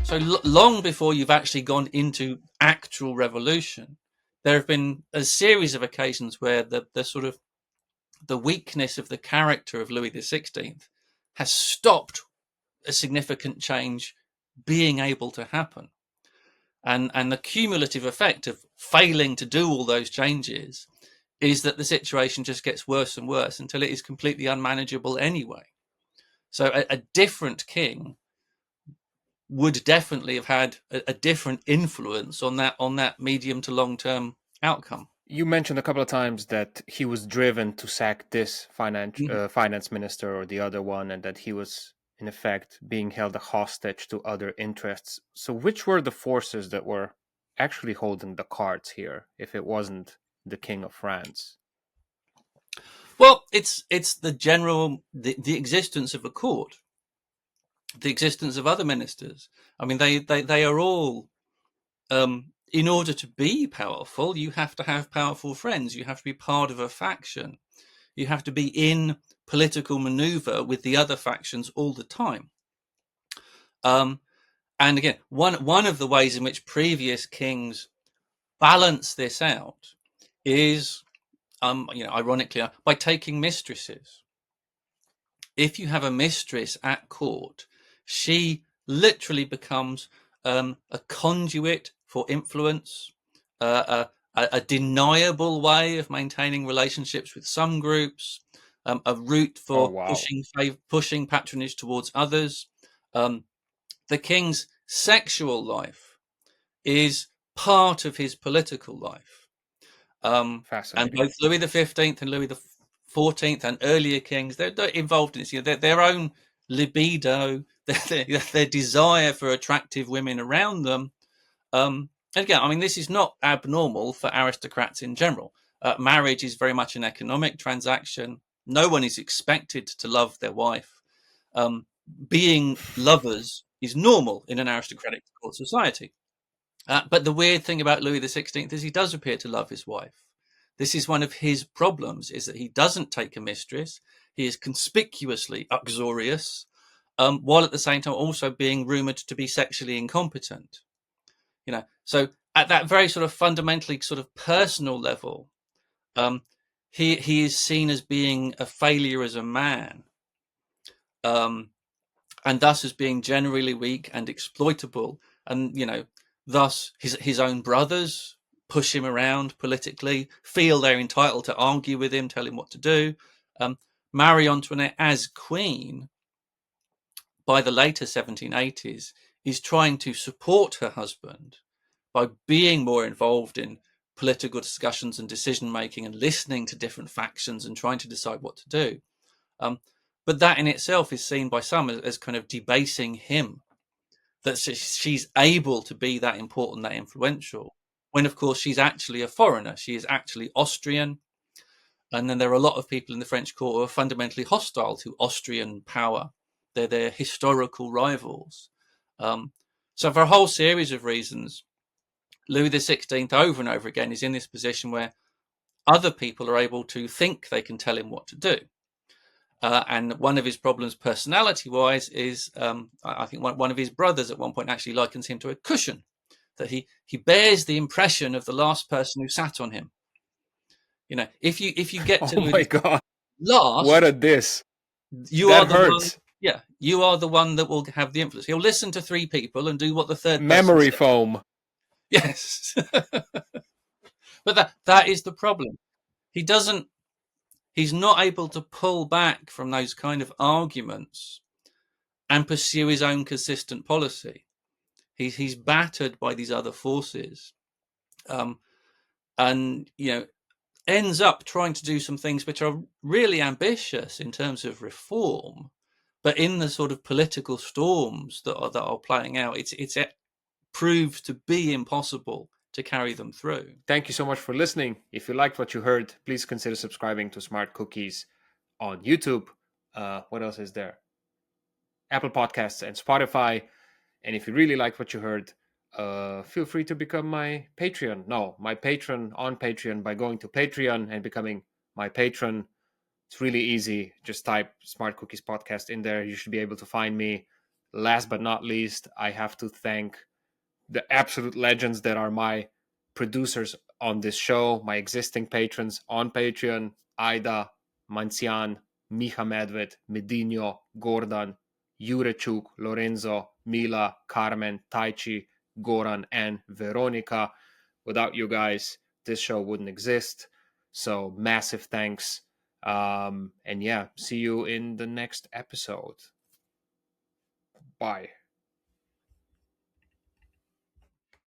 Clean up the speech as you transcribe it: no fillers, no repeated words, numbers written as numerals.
So long before you've actually gone into actual revolution, there have been a series of occasions where the sort of the weakness of the character of Louis XVI has stopped a significant change being able to happen. And the cumulative effect of failing to do all those changes is that the situation just gets worse and worse until it is completely unmanageable anyway. So a different king would definitely have had a different influence on that medium to long term outcome. You mentioned a couple of times that he was driven to sack this finance minister or the other one, and that he was in effect being held a hostage to other interests. So which were the forces that were actually holding the cards here, if it wasn't the King of France? Well, it's the existence of a court, the existence of other ministers. I mean, they are all in order to be powerful, you have to have powerful friends. You have to be part of a faction. You have to be in political maneuver with the other factions all the time. Um, and again, one of the ways in which previous kings balance this out is, ironically, by taking mistresses. If you have a mistress at court, she literally becomes a conduit for influence, a deniable way of maintaining relationships with some groups, a route Oh, for wow. pushing patronage towards others. Um, the king's sexual life is part of his political life. And Fascinating. both Louis XV and Louis XIV and earlier kings, they're involved in this. Their own libido, their desire for attractive women around them. And again, I mean, this is not abnormal for aristocrats in general. Marriage is very much an economic transaction. No one is expected to love their wife. Um, Being lovers is normal in an aristocratic court society. But the weird thing about Louis XVI is he does appear to love his wife. This is one of his problems: is that he doesn't take a mistress. He is conspicuously uxorious, while at the same time also being rumored to be sexually incompetent. So at that very sort of fundamentally sort of personal level, um, he is seen as being a failure as a man, um, and thus as being generally weak and exploitable. And thus his own brothers push him around politically, feel they're entitled to argue with him, tell him what to do. Um, Marie Antoinette, as queen, by the later 1780s, is trying to support her husband by being more involved in political discussions and decision making and listening to different factions and trying to decide what to do. Um, but that in itself is seen by some as kind of debasing him, that she's able to be that important, that influential, when of course she's actually a foreigner. She is actually Austrian. And then there are a lot of people in the French court who are fundamentally hostile to Austrian power. They're their historical rivals. So for a whole series of reasons, Louis XVI over and over again is in this position where other people are able to think they can tell him what to do. And one of his problems, personality-wise, is I think one of his brothers at one point actually likens him to a cushion, that he bears the impression of the last person who sat on him. If you get to Oh my Louis God. What a last, diss. you are That the one. hurts. Yeah, you are the one that will have the influence. He'll listen to three people and do what the third person Memory says. foam. Yes, but that is the problem. He doesn't. He's not able to pull back from those kind of arguments and pursue his own consistent policy. He's battered by these other forces, um, and ends up trying to do some things which are really ambitious in terms of reform, but in the sort of political storms that are playing out, it proves to be impossible to carry them through. Thank you so much for listening. If you liked what you heard, please consider subscribing to Smart Cookies on YouTube. What else is there? Apple Podcasts and Spotify. And if you really liked what you heard, feel free to become my Patreon. No, my patron on Patreon by going to Patreon and becoming my patron. It's really easy. Just type Smart Cookies Podcast in there. You should be able to find me. last but not least, I have to thank the absolute legends that are my producers on this show, my existing patrons on Patreon: Aida, Mancian, Miha Medved, Medinho, Gordon, Jurechuk, Lorenzo, Mila, Carmen, Taichi, Goran, and Veronica. Without you guys, this show wouldn't exist. So massive thanks. And yeah, see you in the next episode. Bye.